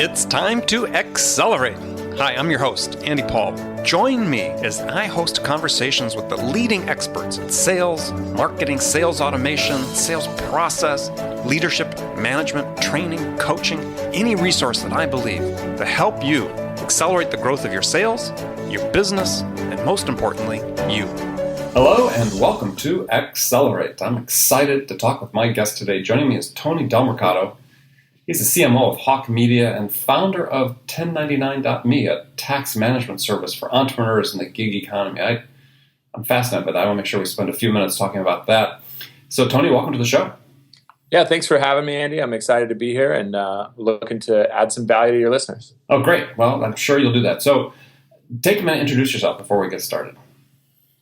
It's time to accelerate. Hi, I'm your host, Andy Paul. Join me as I host conversations with the leading experts in sales, marketing, sales automation, sales process, leadership, management, training, coaching, any resource that I believe to help you accelerate the growth of your sales, your business, and most importantly, you. Hello and welcome to Accelerate. I'm excited to talk with my guest today. Joining me is Tony Delmercado. He's the CMO of Hawke Media and founder of 1099.me, a tax management service for entrepreneurs in the gig economy. I'm fascinated by that. I want to make sure we spend a few minutes talking about that. So, Tony, welcome to the show. Yeah, thanks for having me, Andy. I'm excited to be here and looking to add some value to your listeners. Oh, great. Well, I'm sure you'll do that. So, take a minute and introduce yourself before we get started.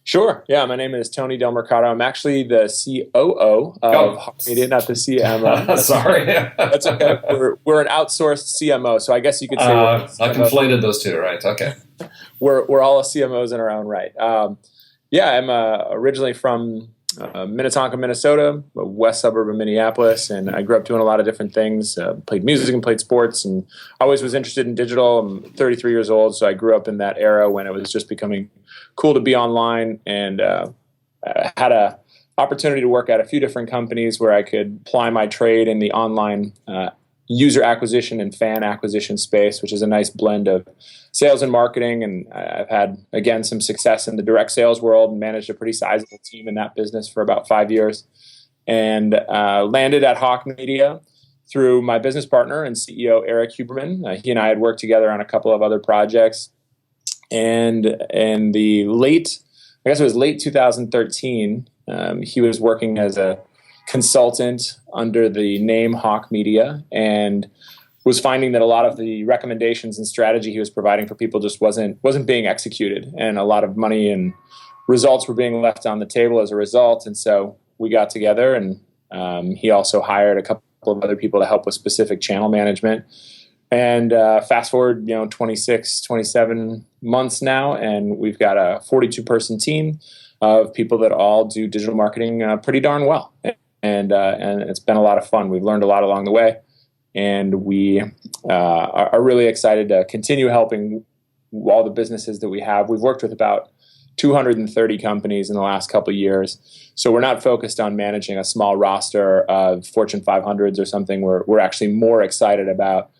Sure. Yeah, my name is Tony Delmercado. I'm actually the COO of Hawke Media, not the CMO. Sorry. That's okay. We're an outsourced CMO, so I guess you could say I conflated those two, right? Okay. We're all CMOs in our own right. I'm originally from Minnetonka, Minnesota, a west suburb of Minneapolis, and I grew up doing a lot of different things, played music and played sports, and always was interested in digital. I'm 33 years old, so I grew up in that era when it was just becoming cool to be online, and I had an opportunity to work at a few different companies where I could ply my trade in the online user acquisition and fan acquisition space, which is a nice blend of sales and marketing. And I've had, again, some success in the direct sales world and managed a pretty sizable team in that business for about 5 years. And landed at Hawke Media through my business partner and CEO, Eric Huberman. He and I had worked together on a couple of other projects. And in the late 2013, he was working as a consultant under the name Hawke Media and was finding that a lot of the recommendations and strategy he was providing for people just wasn't being executed, and a lot of money and results were being left on the table as a result. And so we got together, and he also hired a couple of other people to help with specific channel management. And fast forward, 26, 27 months now, and we've got a 42-person team of people that all do digital marketing pretty darn well. And it's been a lot of fun. We've learned a lot along the way, and we are really excited to continue helping all the businesses that we have. We've worked with about 230 companies in the last couple of years, so we're not focused on managing a small roster of Fortune 500s or something. We're actually more excited about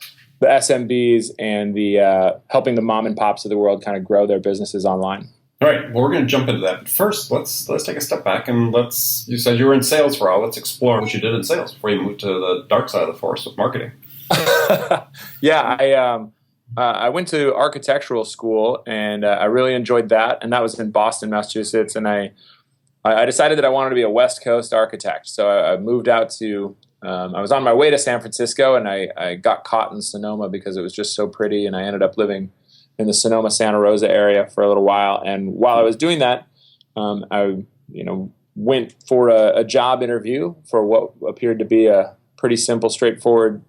the SMBs and the helping the mom and pops of the world kind of grow their businesses online. All right. Well, we're going to jump into that. But first, let's take a step back and you said you were in sales for a while. Let's explore what you did in sales before you moved to the dark side of the force with marketing. Yeah, I went to architectural school, and I really enjoyed that. And that was in Boston, Massachusetts. And I decided that I wanted to be a West Coast architect. So I moved out to I was on my way to San Francisco, and I got caught in Sonoma because it was just so pretty, and I ended up living in the Sonoma, Santa Rosa area for a little while. And while I was doing that, I went for a job interview for what appeared to be a pretty simple, straightforward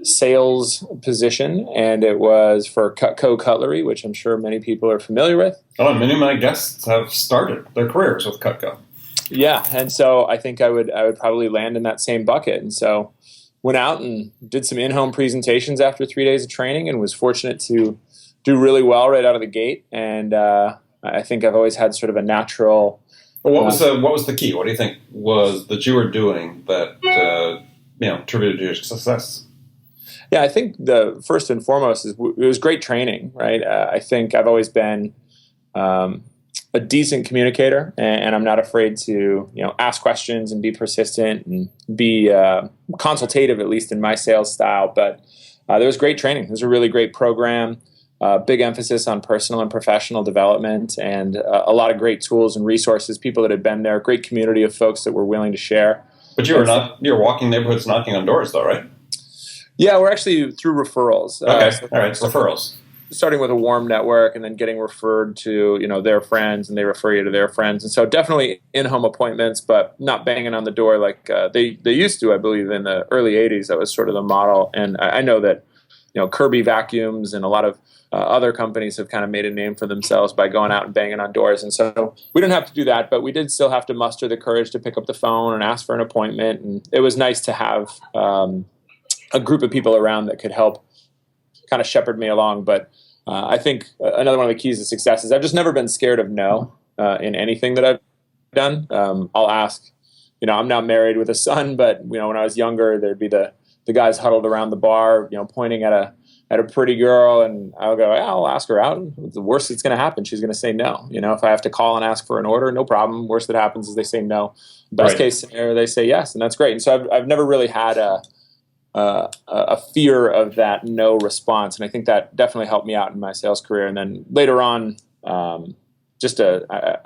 sales position, and it was for Cutco Cutlery, which I'm sure many people are familiar with. Oh, many of my guests have started their careers with Cutco. Yeah, and so I think I would probably land in that same bucket. And so went out and did some in-home presentations after 3 days of training, and was fortunate to do really well right out of the gate. And I think I've always had sort of a natural. Well, what was the key? What do you think was that you were doing that attributed to your success? Yeah, I think the first and foremost is it was great training, right? I think I've always been a decent communicator, and I'm not afraid to ask questions and be persistent and be consultative, at least in my sales style. But there was great training. It was a really great program. Big emphasis on personal and professional development, and a lot of great tools and resources. People that had been there, great community of folks that were willing to share. But you were walking neighborhoods, knocking on doors, though, right? Yeah, we're actually through referrals. Okay, all right, referrals. Starting with a warm network and then getting referred to, their friends, and they refer you to their friends. And so definitely in-home appointments, but not banging on the door like they used to, I believe, in the early 80s. That was sort of the model. And I know that, Kirby Vacuums and a lot of other companies have kind of made a name for themselves by going out and banging on doors. And so we didn't have to do that, but we did still have to muster the courage to pick up the phone and ask for an appointment. And it was nice to have a group of people around that could help kind of shepherd me along. But I think another one of the keys to success is I've just never been scared of no in anything that I've done. I'll ask, I'm now married with a son, but when I was younger, there'd be the guys huddled around the bar, pointing at a pretty girl, and I'll go, yeah, I'll ask her out. The worst that's going to happen, she's going to say no. If I have to call and ask for an order, no problem. Worst that happens is they say no. Best case scenario, they say yes, and that's great. And so I've never really had a fear of that no response, and I think that definitely helped me out in my sales career. And then later on, I've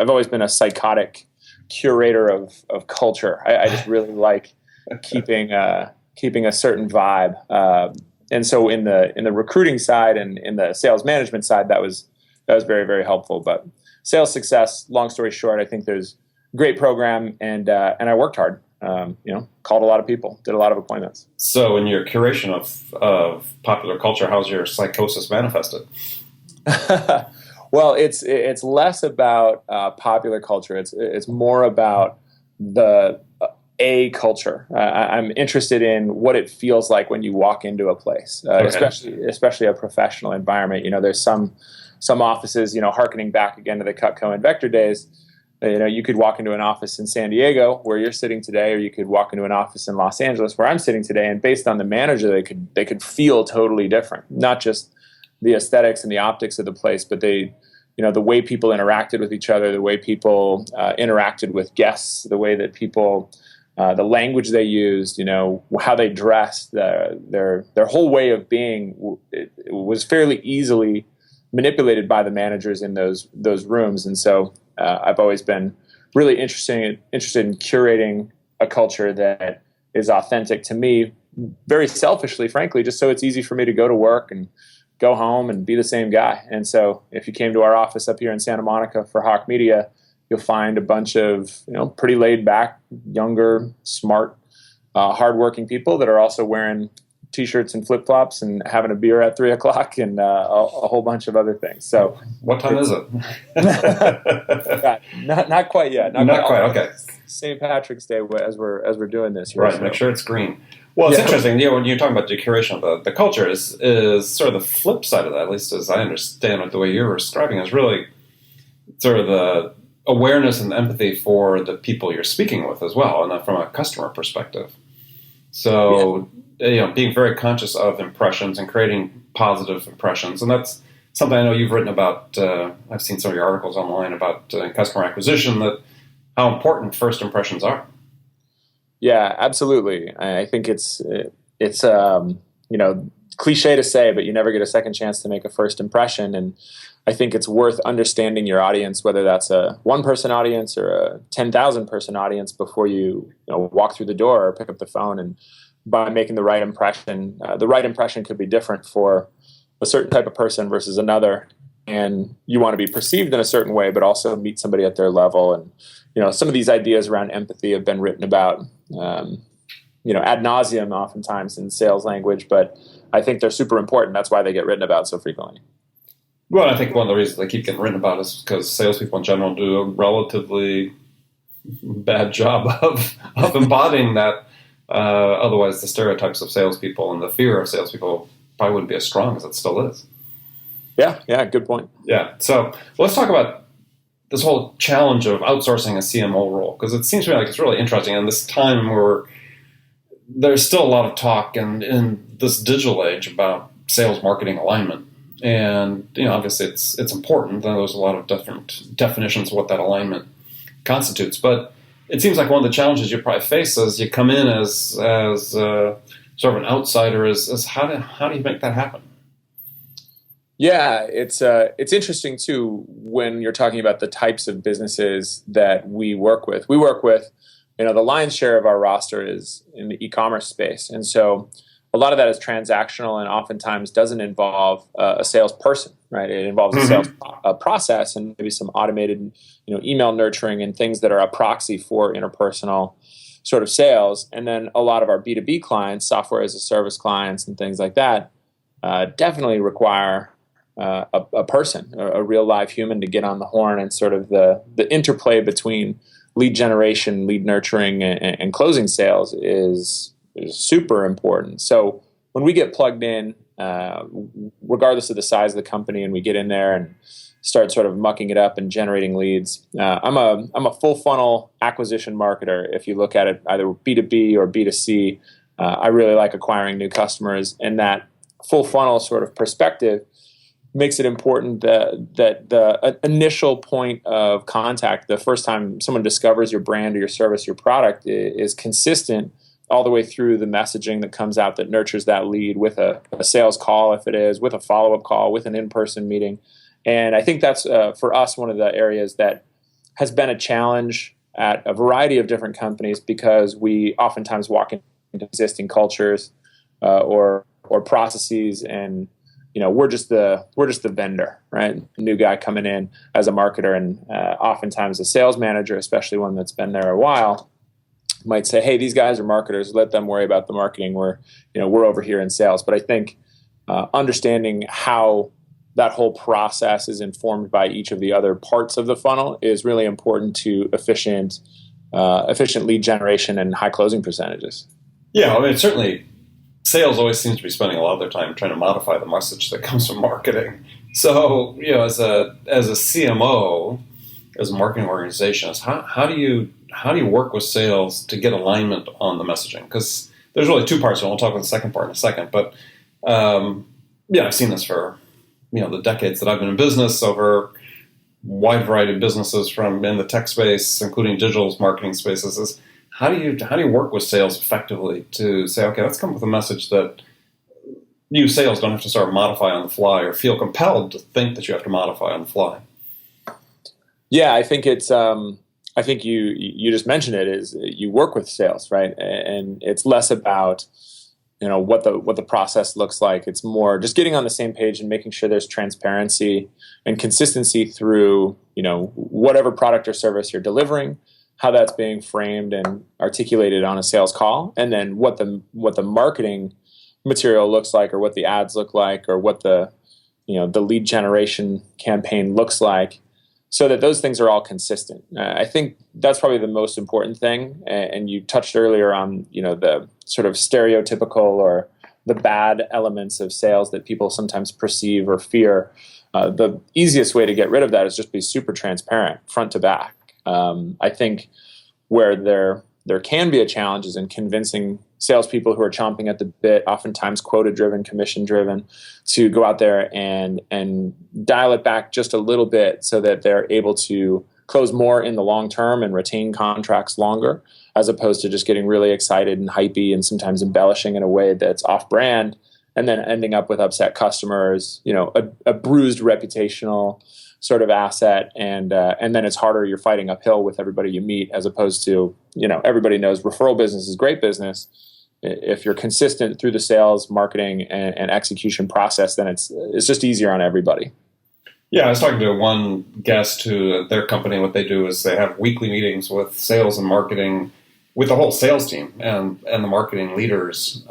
always been a psychotic curator of culture. I just really like keeping a certain vibe. And so in the recruiting side and in the sales management side, that was very, very helpful. But sales success, long story short, I think there's a great program, and I worked hard. Called a lot of people, did a lot of appointments. So in your curation of popular culture, how's your psychosis manifested? Well, it's less about popular culture. It's more about the culture. I'm interested in what it feels like when you walk into a place, especially a professional environment. There's some offices, hearkening back again to the Cutco and Vector days. You could walk into an office in San Diego where you're sitting today, or you could walk into an office in Los Angeles where I'm sitting today, and based on the manager, they could feel totally different. Not just the aesthetics and the optics of the place, but the way people interacted with each other, the way people interacted with guests, the way that people, the language they used, how they dressed, their whole way of being was fairly easily manipulated by the managers in those rooms. And so I've always been really interested in curating a culture that is authentic to me, very selfishly, frankly, just so it's easy for me to go to work and go home and be the same guy. And so if you came to our office up here in Santa Monica for Hawke Media, you'll find a bunch of pretty laid back, younger, smart, hardworking people that are also wearing T-shirts and flip flops and having a beer at 3:00 and a whole bunch of other things. So what time is it? not quite yet. Not quite. Okay. St. Patrick's Day as we're doing this here. Right. So. Make sure it's green. Well, it's interesting. When you're talking about the curation of the culture, is sort of the flip side of that. At least as I understand it, the way you're describing is really sort of the awareness and empathy for the people you're speaking with as well, and from a customer perspective. So, being very conscious of impressions and creating positive impressions. And that's something I know you've written about. I've seen some of your articles online about customer acquisition, that how important first impressions are. Yeah, absolutely. I think it's cliche to say, but you never get a second chance to make a first impression. And I think it's worth understanding your audience, whether that's a one-person audience or a 10,000-person audience, before you walk through the door or pick up the phone. And by making the right impression could be different for a certain type of person versus another. And you want to be perceived in a certain way, but also meet somebody at their level. And some of these ideas around empathy have been written about, ad nauseum oftentimes in sales language, but I think they're super important. That's why they get written about so frequently. Well, I think one of the reasons they keep getting written about is because salespeople in general do a relatively bad job of embodying that. Otherwise, the stereotypes of salespeople and the fear of salespeople probably wouldn't be as strong as it still is. Yeah, good point. Yeah, so let's talk about this whole challenge of outsourcing a CMO role, because it seems to me like it's really interesting in this time where there's still a lot of talk in this digital age about sales marketing alignment. And, obviously it's important. There's a lot of different definitions of what that alignment constitutes. But it seems like one of the challenges you probably face as you come in as sort of an outsider is how do you make that happen? Yeah, it's interesting too when you're talking about the types of businesses that we work with. We work with, the lion's share of our roster is in the e-commerce space, and so a lot of that is transactional and oftentimes doesn't involve a salesperson, right? It involves a sales process and maybe some automated, email nurturing and things that are a proxy for interpersonal sort of sales. And then a lot of our B2B clients, software as a service clients and things like that, definitely require a person, a real live human to get on the horn, and sort of the interplay between lead generation, lead nurturing, and closing sales is super important. So when we get plugged in, regardless of the size of the company, and we get in there and start sort of mucking it up and generating leads, I'm a full funnel acquisition marketer. If you look at it either B2B or B2C, I really like acquiring new customers, and that full funnel sort of perspective makes it important that the initial point of contact, the first time someone discovers your brand or your service, your product, is consistent all the way through the messaging that comes out that nurtures that lead with a sales call, if it is, with a follow-up call, with an in-person meeting. And I think that's, for us, one of the areas that has been a challenge at a variety of different companies, because we oftentimes walk into existing cultures or processes, and we're just the vendor, right? A new guy coming in as a marketer, and oftentimes a sales manager, especially one that's been there a while, might say, "Hey, these guys are marketers. Let them worry about the marketing. We're over here in sales." But I think understanding how that whole process is informed by each of the other parts of the funnel is really important to efficient lead generation and high closing percentages. Yeah, I mean, certainly sales always seems to be spending a lot of their time trying to modify the message that comes from marketing. So, as a CMO, as a marketing organization, how do you work with sales to get alignment on the messaging? Because there's really two parts, and we'll talk about the second part in a second. But I've seen this for the decades that I've been in business, over a wide variety of businesses from in the tech space, including digital marketing spaces. Is how do you work with sales effectively to say, okay, let's come up with a message that you sales don't have to sort of modify on the fly or feel compelled to think that you have to modify on the fly? Yeah, I think it's. I think you just mentioned it, is you work with sales, right? And it's less about what the process looks like. It's more just getting on the same page and making sure there's transparency and consistency through whatever product or service you're delivering, how that's being framed and articulated on a sales call, and then what the marketing material looks like, or what the ads look like, or what the lead generation campaign looks like, so that those things are all consistent. I think that's probably the most important thing. And you touched earlier on the sort of stereotypical or the bad elements of sales that people sometimes perceive or fear. The easiest way to get rid of that is just be super transparent, front to back. I think where there can be a challenge is in convincing salespeople who are chomping at the bit, oftentimes quota-driven, commission-driven, to go out there and dial it back just a little bit so that they're able to close more in the long term and retain contracts longer, as opposed to just getting really excited and hypey and sometimes embellishing in a way that's off-brand, and then ending up with upset customers, a bruised reputational sort of asset, and then it's harder. You're fighting uphill with everybody you meet, as opposed to everybody knows referral business is great business. If you're consistent through the sales, marketing, and execution process, then it's just easier on everybody. Yeah, I was talking to one guest who, their company, what they do is they have weekly meetings with sales and marketing, with the whole sales team and the marketing leaders,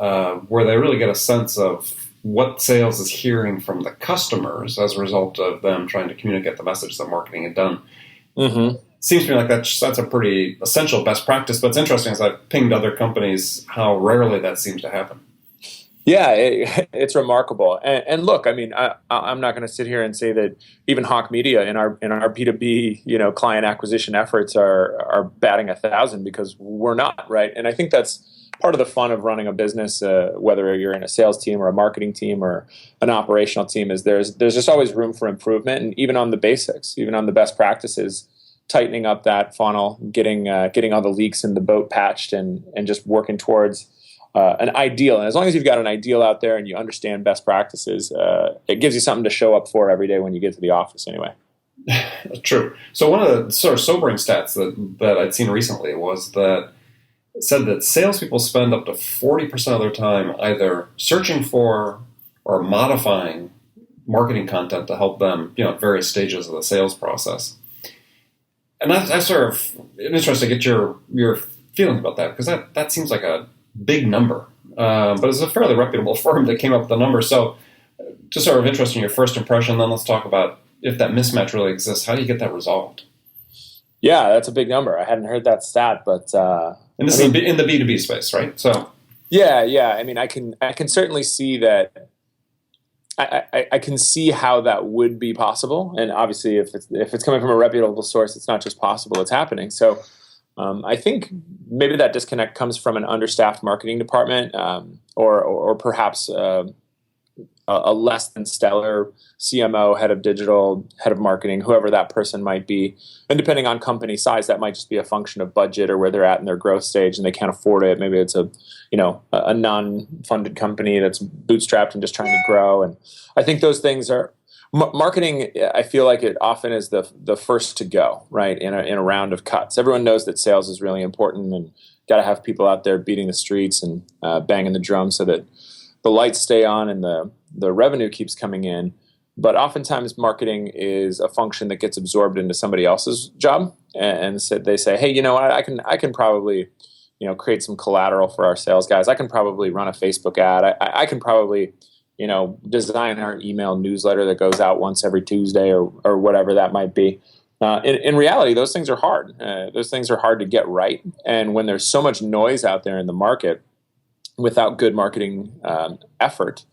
where they really get a sense of what sales is hearing from the customers as a result of them trying to communicate the message that marketing had done. Mm-hmm. Seems to me like that's a pretty essential best practice, but it's interesting as I've pinged other companies how rarely that seems to happen. Yeah, it's remarkable. And look, I mean, I'm not going to sit here and say that even Hawke Media in our B2B client acquisition efforts are batting 1,000, because we're not, right? And I think that's part of the fun of running a business, whether you're in a sales team or a marketing team or an operational team, is there's just always room for improvement, and even on the basics, even on the best practices, tightening up that funnel, getting all the leaks in the boat patched, and just working towards an ideal. And as long as you've got an ideal out there and you understand best practices, it gives you something to show up for every day when you get to the office anyway. True. So one of the sort of sobering stats that I'd seen recently was that it said that salespeople spend up to 40% of their time either searching for or modifying marketing content to help them, at various stages of the sales process. And that's sort of interesting to get your feelings about that, because that seems like a big number. But it's a fairly reputable firm that came up with the number. So just sort of interested in your first impression, then let's talk about if that mismatch really exists. How do you get that resolved? Yeah, that's a big number. I hadn't heard that stat, but... and this is in the B2B space, right? So... Yeah. I mean, I can certainly see that. I can see how that would be possible, and obviously, if it's coming from a reputable source, it's not just possible; it's happening. So, I think maybe that disconnect comes from an understaffed marketing department, or perhaps a less than stellar CMO, head of digital, head of marketing, whoever that person might be. And depending on company size, that might just be a function of budget or where they're at in their growth stage and they can't afford it. Maybe it's a non-funded company that's bootstrapped and just trying to grow. And I think those things are marketing. I feel like it often is the first to go, right, in a round of cuts. Everyone knows that sales is really important and got to have people out there beating the streets and banging the drum so that the lights stay on and the revenue keeps coming in. But oftentimes marketing is a function that gets absorbed into somebody else's job. And so they say, hey, you know what, I can probably, create some collateral for our sales guys. I can probably run a Facebook ad. I can probably, design our email newsletter that goes out once every Tuesday or whatever that might be. In reality, those things are hard. Those things are hard to get right. And when there's so much noise out there in the market without good marketing effort,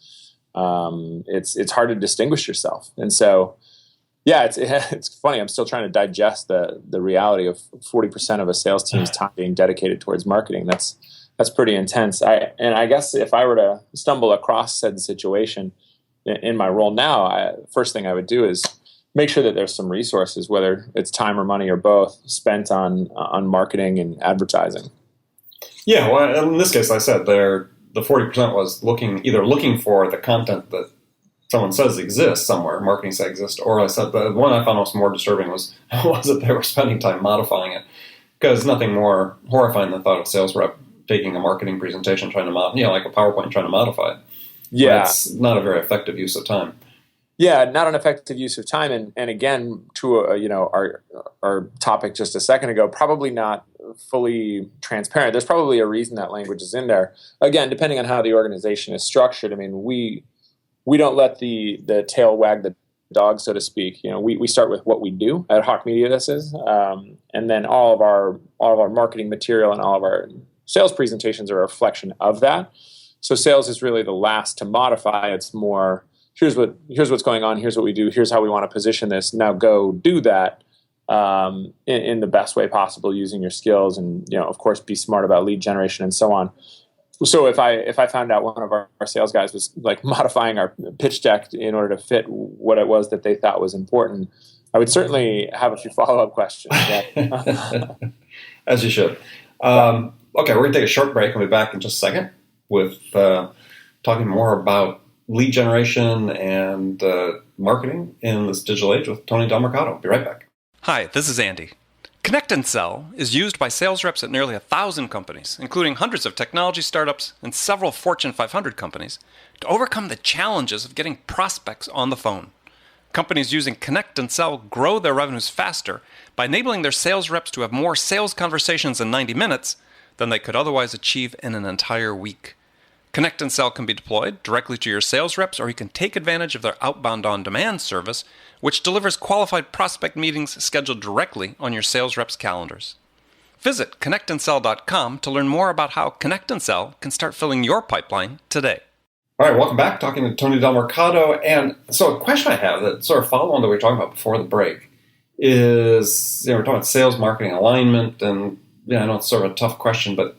it's hard to distinguish yourself. And so, yeah, it's funny. I'm still trying to digest the reality of 40% of a sales team's time being dedicated towards marketing. That's pretty intense. I guess if I were to stumble across said situation in my role now, first thing I would do is make sure that there's some resources, whether it's time or money or both, spent on marketing and advertising. Yeah, well, in this case, I said the 40% was looking for the content that someone says exists somewhere, marketing says exists, or I said the one I found more disturbing was that they were spending time modifying it, because nothing more horrifying than the thought of a sales rep taking a marketing presentation trying to like a PowerPoint trying to modify it. Yeah, it's not a very effective use of time. Yeah, not an effective use of time, and again, to our topic just a second ago, probably not fully transparent. There's probably a reason that language is in there. Again, depending on how the organization is structured. I mean, we don't let the tail wag the dog, so to speak. We start with what we do at Hawke Media. This is, and then all of our marketing material and all of our sales presentations are a reflection of that. So sales is really the last to modify. It's more, here's what's going on, here's what we do, here's how we want to position this. Now go do that in the best way possible using your skills, and of course be smart about lead generation and so on. So if I found out one of our sales guys was like modifying our pitch deck in order to fit what it was that they thought was important, I would certainly have a few follow-up questions. As you should. Okay, we're going to take a short break and we'll be back in just a second with talking more about lead generation and marketing in this digital age with Tony Delmercado. Be right back. Hi, this is Andy. Connect and Sell is used by sales reps at nearly 1,000 companies, including hundreds of technology startups and several Fortune 500 companies, to overcome the challenges of getting prospects on the phone. Companies using Connect and Sell grow their revenues faster by enabling their sales reps to have more sales conversations in 90 minutes than they could otherwise achieve in an entire week. Connect and Sell can be deployed directly to your sales reps, or you can take advantage of their outbound on-demand service, which delivers qualified prospect meetings scheduled directly on your sales reps' calendars. Visit connectandsell.com to learn more about how Connect and Sell can start filling your pipeline today. All right, welcome back. Talking to Tony Delmercado. And so a question I have that sort of follow on that we were talking about before the break is, we're talking about sales, marketing, alignment, and I know it's sort of a tough question, but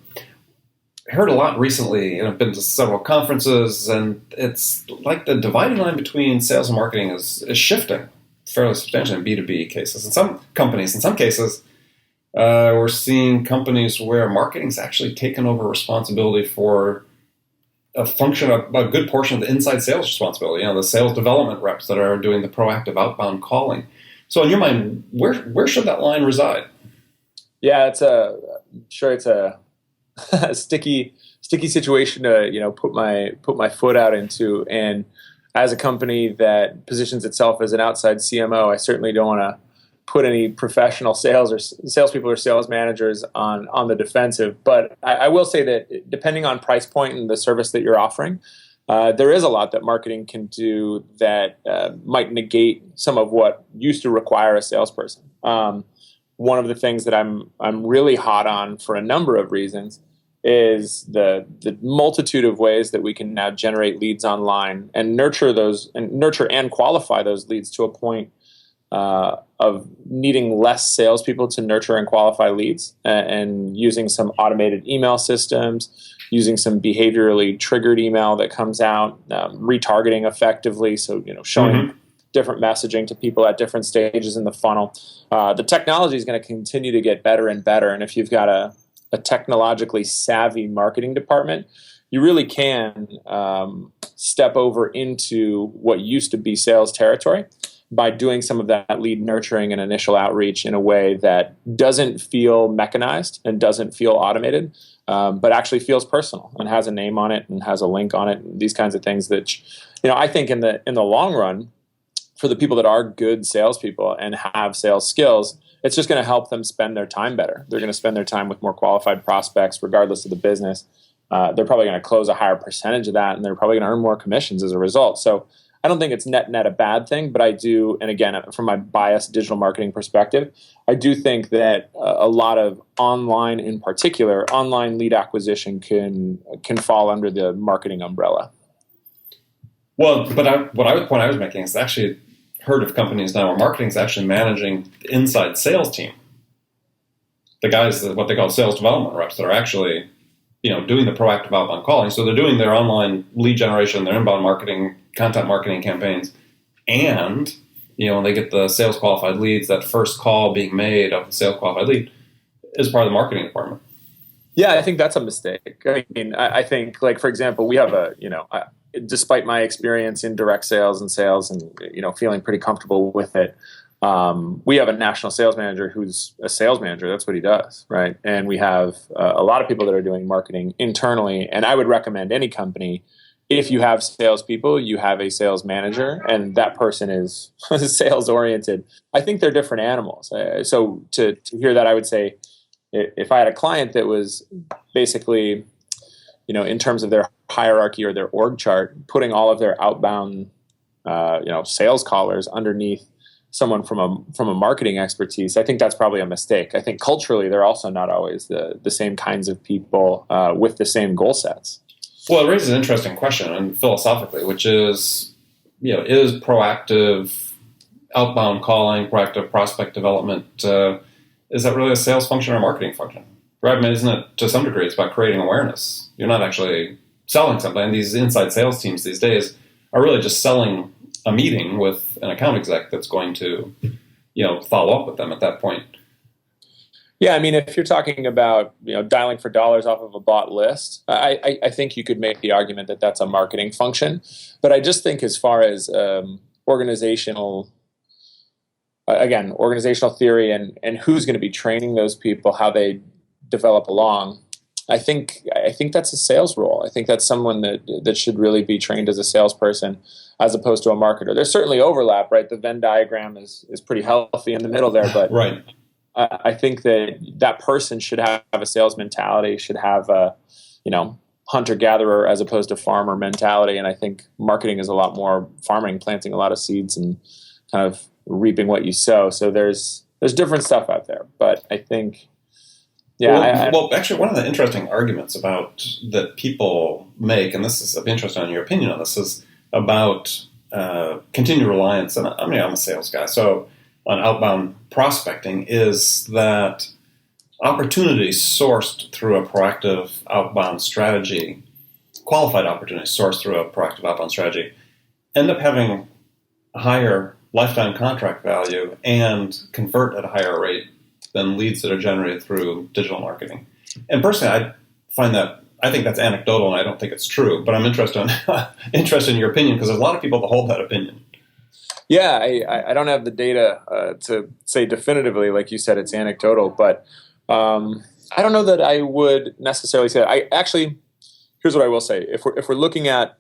I heard a lot recently, and I've been to several conferences, and it's like the dividing line between sales and marketing is shifting fairly substantially in B2B cases. In some companies, in some cases, we're seeing companies where marketing's actually taken over responsibility for a function of a good portion of the inside sales responsibility, the sales development reps that are doing the proactive outbound calling. So in your mind, where should that line reside? Yeah, it's a sticky situation to put my foot out into. And as a company that positions itself as an outside CMO, I certainly don't want to put any professional salespeople or sales managers on the defensive. But I will say that depending on price point and the service that you're offering, there is a lot that marketing can do that might negate some of what used to require a salesperson. One of the things that I'm really hot on for a number of reasons is the multitude of ways that we can now generate leads online and nurture and qualify those leads to a point of needing less salespeople to nurture and qualify leads, and using some automated email systems, using some behaviorally triggered email that comes out, retargeting effectively. So, showing different messaging to people at different stages in the funnel. The technology is going to continue to get better and better. And if you've got a technologically savvy marketing department, you really can step over into what used to be sales territory by doing some of that lead nurturing and initial outreach in a way that doesn't feel mechanized and doesn't feel automated, but actually feels personal and has a name on it and has a link on it, and these kinds of things that, I think in the long run, for the people that are good salespeople and have sales skills, it's just going to help them spend their time better. They're going to spend their time with more qualified prospects, regardless of the business. They're probably going to close a higher percentage of that, and they're probably going to earn more commissions as a result. So I don't think it's net a bad thing, but I do, and again, from my biased digital marketing perspective, I do think that a lot of online, in particular, online lead acquisition can fall under the marketing umbrella. Well, but the point I was making is actually heard of companies now where marketing is actually managing the inside sales team. The guys, what they call sales development reps, that are actually, doing the proactive outbound calling. So they're doing their online lead generation, their inbound marketing, content marketing campaigns, and when they get the sales qualified leads, that first call being made of the sales qualified lead is part of the marketing department. Yeah, I think that's a mistake. I mean, I think, like, for example, we have despite my experience in direct sales and feeling pretty comfortable with it, we have a national sales manager who's a sales manager. That's what he does, right? And we have a lot of people that are doing marketing internally. And I would recommend any company, if you have salespeople, you have a sales manager, and that person is sales oriented. I think they're different animals. So to hear that, I would say, if I had a client that was basically, in terms of their hierarchy or their org chart, putting all of their outbound, sales callers underneath someone from a marketing expertise, I think that's probably a mistake. I think culturally, they're also not always the same kinds of people with the same goal sets. Well, it raises an interesting question, and philosophically, which is, is proactive outbound calling, proactive prospect development, is that really a sales function or a marketing function? Right? I mean, isn't it, to some degree, it's about creating awareness. You're not actually selling something. And these inside sales teams these days are really just selling a meeting with an account exec that's going to, follow up with them at that point. Yeah, I mean, if you're talking about dialing for dollars off of a bought list, I think you could make the argument that that's a marketing function. But I just think, as far as organizational theory and who's going to be training those people, how they develop along, I think that's a sales role. I think that's someone that should really be trained as a salesperson as opposed to a marketer. There's certainly overlap, right? The Venn diagram is pretty healthy in the middle there, but right. I think that person should have a sales mentality, should have a, hunter-gatherer as opposed to farmer mentality. And I think marketing is a lot more farming, planting a lot of seeds and kind of reaping what you sow. So there's different stuff out there. But I think, Well, actually, one of the interesting arguments about that people make, and this is, I'd be interested in your opinion on this, is about continued reliance. And I'm a sales guy, so on outbound prospecting, is that opportunities sourced through a proactive outbound strategy, qualified opportunities sourced through a proactive outbound strategy, end up having a higher lifetime contract value and convert at a higher rate than leads that are generated through digital marketing. And personally, I think that's anecdotal, and I don't think it's true, but I'm interested in your opinion, because there's a lot of people that hold that opinion. Yeah, I don't have the data to say definitively, like you said, it's anecdotal, but I don't know that I would necessarily say that. Here's what I will say. If we're looking at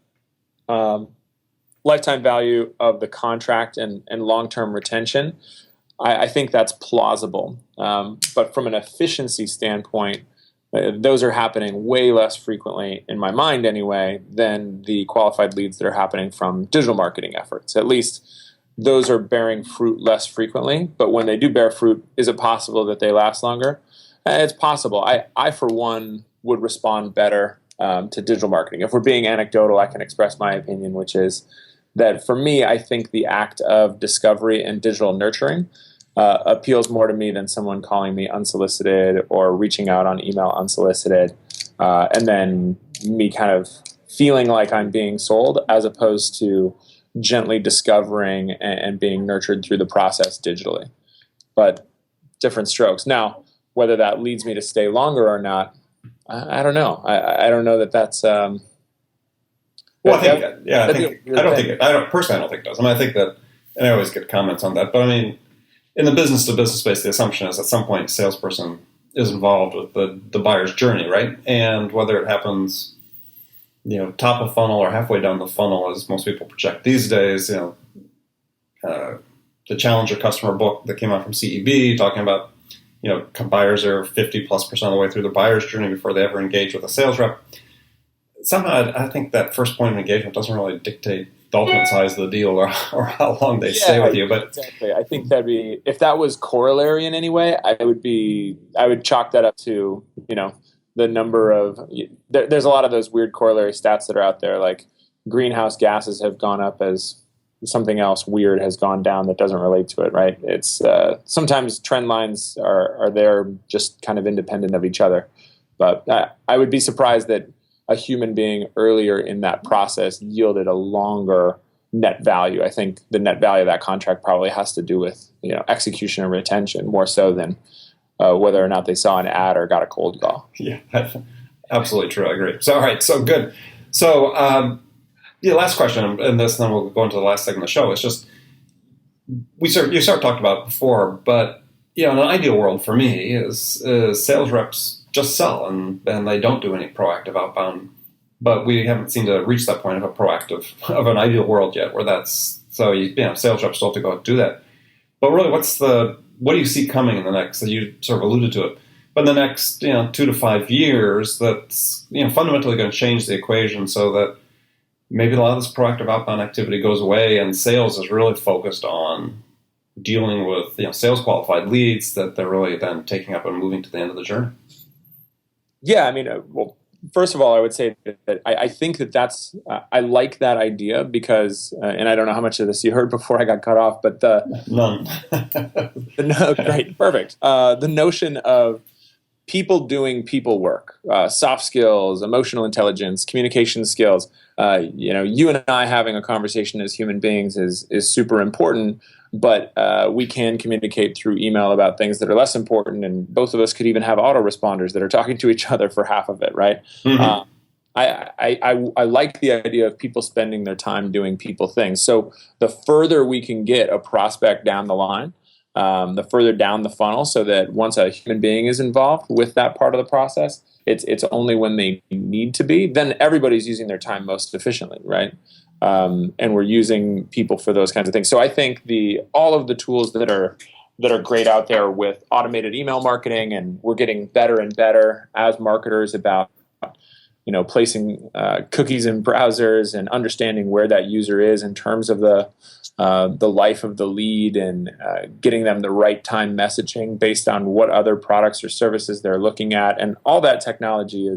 lifetime value of the contract and long-term retention, I think that's plausible. But from an efficiency standpoint, those are happening way less frequently, in my mind anyway, than the qualified leads that are happening from digital marketing efforts. At least those are bearing fruit less frequently. But when they do bear fruit, is it possible that they last longer? It's possible. I for one, would respond better to digital marketing. If we're being anecdotal, I can express my opinion, which is that for me, I think the act of discovery and digital nurturing appeals more to me than someone calling me unsolicited or reaching out on email unsolicited, and then me kind of feeling like I'm being sold, as opposed to gently discovering and being nurtured through the process digitally. But different strokes. Now, whether that leads me to stay longer or not, I don't know. I don't know that that's. Well, I think, I don't personally, I don't think it does. I mean, I think that, and I always get comments on that, but I mean, in the business to business space, the assumption is at some point a salesperson is involved with the buyer's journey, right? And whether it happens, top of funnel or halfway down the funnel, as most people project these days, the Challenger customer book that came out from CEB talking about, buyers are 50+% of the way through the buyer's journey before they ever engage with a sales rep. Somehow, I think that first point of engagement doesn't really dictate the ultimate size of the deal or how long they stay with you. But exactly, I think that'd be, if that was corollary in any way, I would chalk that up to the number of. There's a lot of those weird corollary stats that are out there, like greenhouse gases have gone up as something else weird has gone down that doesn't relate to it, right? It's sometimes trend lines are there just kind of independent of each other. But I would be surprised that a human being earlier in that process yielded a longer net value. I think the net value of that contract probably has to do with execution and retention more so than whether or not they saw an ad or got a cold call. Yeah, absolutely true. I agree. So, all right, so good. So, last question, and this, then we'll go into the last segment of the show. It's just you sort of talked about it before, but in an ideal world for me is sales reps just sell and they don't do any proactive outbound. But we haven't seemed to reach that point of an ideal world yet, where that's so. Sales reps still have to go out and do that. But really, what do you see coming in the next? You sort of alluded to it, but in the next 2 to 5 years, that's fundamentally going to change the equation so that maybe a lot of this proactive outbound activity goes away, and sales is really focused on dealing with sales qualified leads that they're really then taking up and moving to the end of the journey. Yeah, I mean, well, first of all, I would say that I think that's I like that idea because, and I don't know how much of this you heard before I got cut off, but none. Great, perfect. The notion of people doing people work, soft skills, emotional intelligence, communication skills. You and I having a conversation as human beings is super important, but we can communicate through email about things that are less important, and both of us could even have autoresponders that are talking to each other for half of it, right? Mm-hmm. I like the idea of people spending their time doing people things. So the further we can get a prospect down the line, the further down the funnel, so that once a human being is involved with that part of the process, it's only when they need to be, then everybody's using their time most efficiently, right? And we're using people for those kinds of things. So I think all of the tools that are great out there with automated email marketing, and we're getting better and better as marketers about placing cookies in browsers and understanding where that user is in terms of the life of the lead, and getting them the right time messaging based on what other products or services they're looking at. And all that technology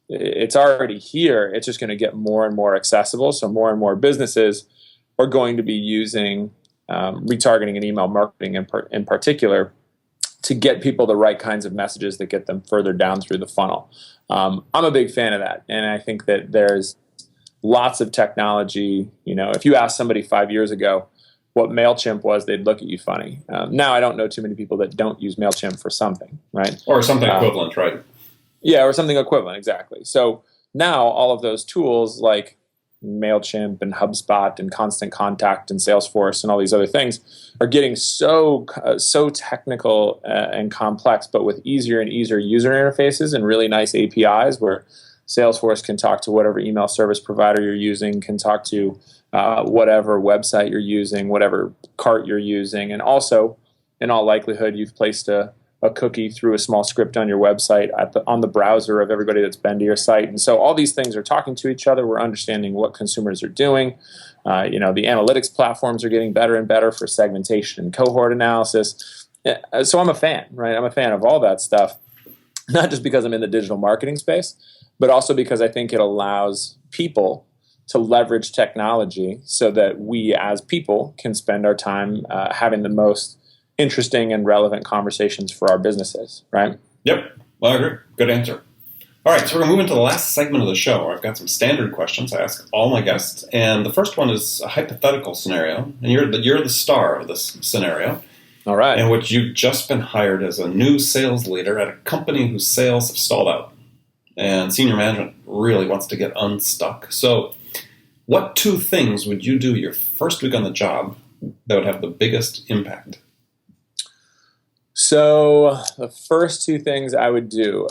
it's already here. It's just going to get more and more accessible. So more and more businesses are going to be using retargeting and email marketing in particular to get people the right kinds of messages that get them further down through the funnel. I'm a big fan of that. And I think that there's lots of technology. If you asked somebody 5 years ago what MailChimp was, they'd look at you funny. Now I don't know too many people that don't use MailChimp for something, right? Or something equivalent, right? Yeah, or something equivalent, exactly. So now all of those tools like MailChimp and HubSpot and Constant Contact and Salesforce and all these other things are getting so technical and complex, but with easier and easier user interfaces and really nice APIs where Salesforce can talk to whatever email service provider you're using, can talk to whatever website you're using, whatever cart you're using. And also, in all likelihood, you've placed a cookie through a small script on your website on the browser of everybody that's been to your site. And so all these things are talking to each other. We're understanding what consumers are doing. The analytics platforms are getting better and better for segmentation and cohort analysis. So I'm a fan, right? I'm a fan of all that stuff. not just because I'm in the digital marketing space, but also because I think it allows people to leverage technology so that we as people can spend our time having the most interesting and relevant conversations for our businesses, right? Yep, well, I agree. Good answer. All right, so we're going to move into the last segment of the show. I've got some standard questions I ask all my guests, and the first one is a hypothetical scenario, and you're the star of this scenario. All right. In which you've just been hired as a new sales leader at a company whose sales have stalled out, and senior management really wants to get unstuck. So what 2 things would you do your first week on the job that would have the biggest impact? So the first 2 things I would do,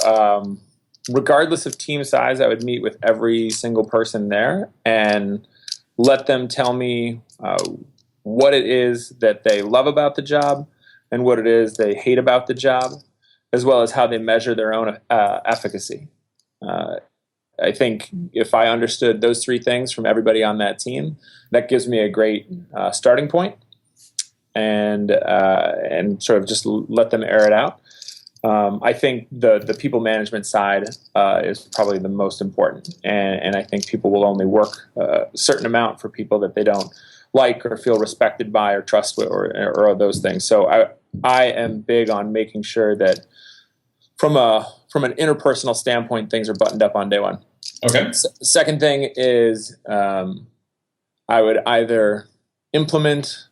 regardless of team size, I would meet with every single person there and let them tell me what it is that they love about the job and what it is they hate about the job, as well as how they measure their own efficacy. I think if I understood those 3 things from everybody on that team, that gives me a great starting point, and sort of just let them air it out. I think the people management side is probably the most important, and I think people will only work a certain amount for people that they don't like or feel respected by or trust with or those things. So I am big on making sure that from an interpersonal standpoint, things are buttoned up on day one. Okay. Second thing is I would either implement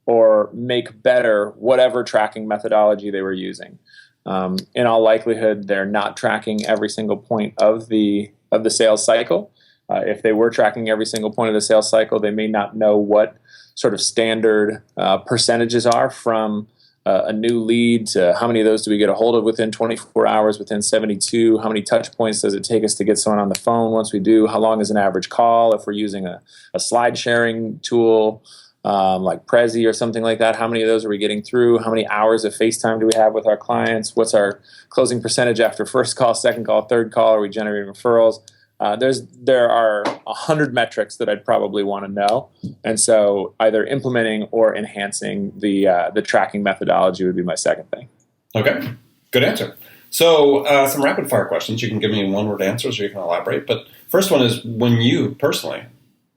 or make better whatever tracking methodology they were using. In all likelihood, they're not tracking every single point of the sales cycle. If they were tracking every single point of the sales cycle, they may not know what sort of standard percentages are from a new lead to how many of those do we get a hold of within 24 hours, within 72, how many touch points does it take us to get someone on the phone once we do, how long is an average call, if we're using a slide sharing tool like Prezi or something like that, how many of those are we getting through, how many hours of FaceTime do we have with our clients, what's our closing percentage after first call, second call, third call, are we generating referrals? There are 100 metrics that I'd probably want to know, and so either implementing or enhancing the tracking methodology would be my second thing. Okay, good answer. So some rapid fire questions. You can give me 1-word answers, or you can elaborate. But first one is, when you personally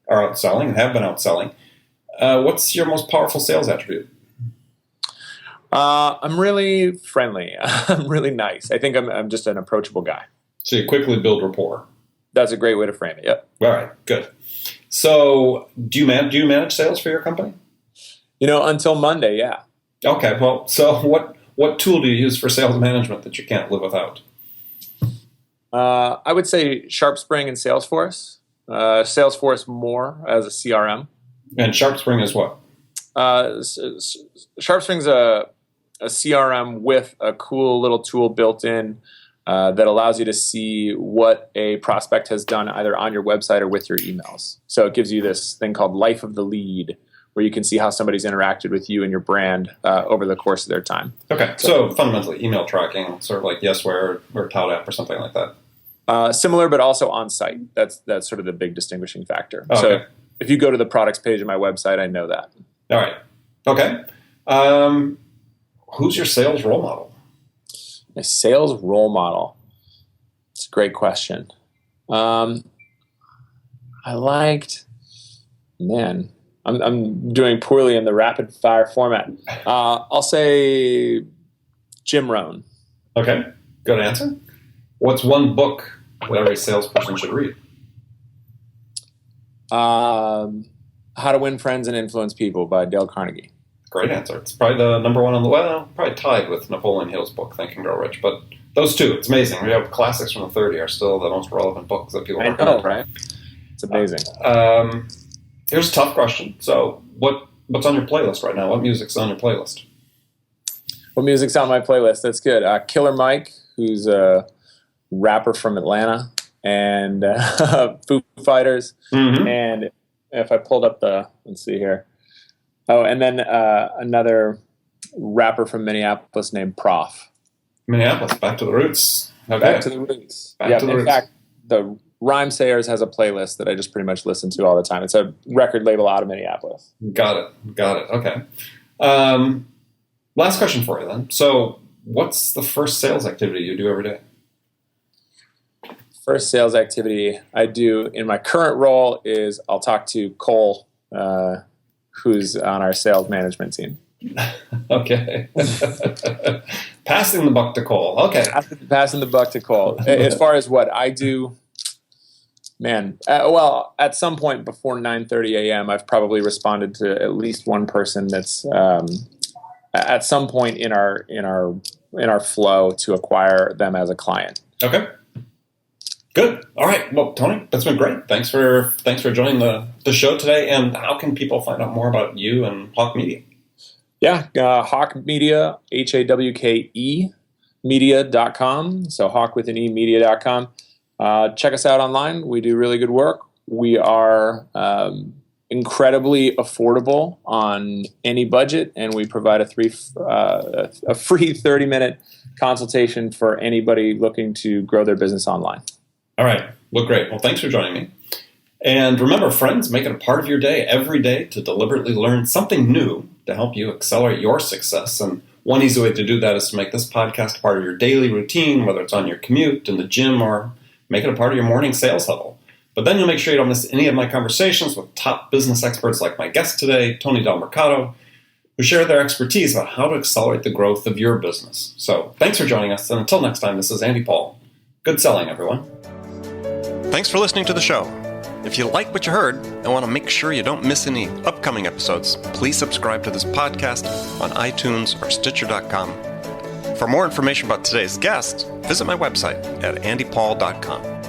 are outselling and have been outselling, what's your most powerful sales attribute? I'm really friendly. I'm really nice. I think I'm just an approachable guy. So you quickly build rapport. That's a great way to frame it. Yep. All right, good. So do you manage sales for your company? Until Monday, yeah. Okay, well, so what tool do you use for sales management that you can't live without? I would say SharpSpring and Salesforce. Salesforce more as a CRM. And SharpSpring is what? SharpSpring's a CRM with a cool little tool built in that allows you to see what a prospect has done either on your website or with your emails. So it gives you this thing called Life of the Lead, where you can see how somebody's interacted with you and your brand over the course of their time. Okay, so fundamentally email tracking, sort of like Yesware or ToutApp or something like that. Similar, but also on site. That's sort of the big distinguishing factor. Okay. So if you go to the products page of my website, I know that. All right. Okay. Who's your sales role model? My sales role model. It's a great question. I'm doing poorly in the rapid fire format. I'll say Jim Rohn. Okay, good answer. What's one book that every salesperson should read? How to Win Friends and Influence People by Dale Carnegie. Great answer. It's probably the number one on the, probably tied with Napoleon Hill's book, Think and Grow Rich. But those two, it's amazing. We have classics from the 30s are still the most relevant books that people recommend. Right? It's amazing. Here's a tough question. So what's on your playlist right now? What music's on your playlist? What music's on my playlist? That's good. Killer Mike, who's a rapper from Atlanta, and Foo Fighters. Mm-hmm. And if I pulled up let's see here. Oh, and then another rapper from Minneapolis named Prof. Minneapolis, back to the roots. Okay. Back to the roots. In fact, the Rhyme Sayers has a playlist that I just pretty much listen to all the time. It's a record label out of Minneapolis. Got it. Okay. Last question for you then. So what's the first sales activity you do every day? first sales activity I do in my current role is I'll talk to Cole, who's on our sales management team. Okay. Passing the buck to Cole. Okay. Passing the buck to Cole. As far as what I do, man, well, at some point before 9:30 a.m., I've probably responded to at least one person that's at some point in our flow to acquire them as a client. Okay. Good. All right. Well, Tony, that's been great. Thanks for joining the show today. And how can people find out more about you and Hawke Media? Yeah, Hawke Media, HAWKE media.com. So Hawke with an E, media.com. Check us out online. We do really good work. We are incredibly affordable on any budget, and we provide a free 30-minute consultation for anybody looking to grow their business online. All right. Well, great. Well, thanks for joining me. And remember, friends, make it a part of your day every day to deliberately learn something new to help you accelerate your success. And one easy way to do that is to make this podcast part of your daily routine, whether it's on your commute, in the gym, or make it a part of your morning sales huddle. But then you'll make sure you don't miss any of my conversations with top business experts like my guest today, Tony Delmercado, who share their expertise about how to accelerate the growth of your business. So thanks for joining us. And until next time, this is Andy Paul. Good selling, everyone. Thanks for listening to the show. If you like what you heard and want to make sure you don't miss any upcoming episodes, please subscribe to this podcast on iTunes or Stitcher.com. For more information about today's guest, visit my website at andypaul.com.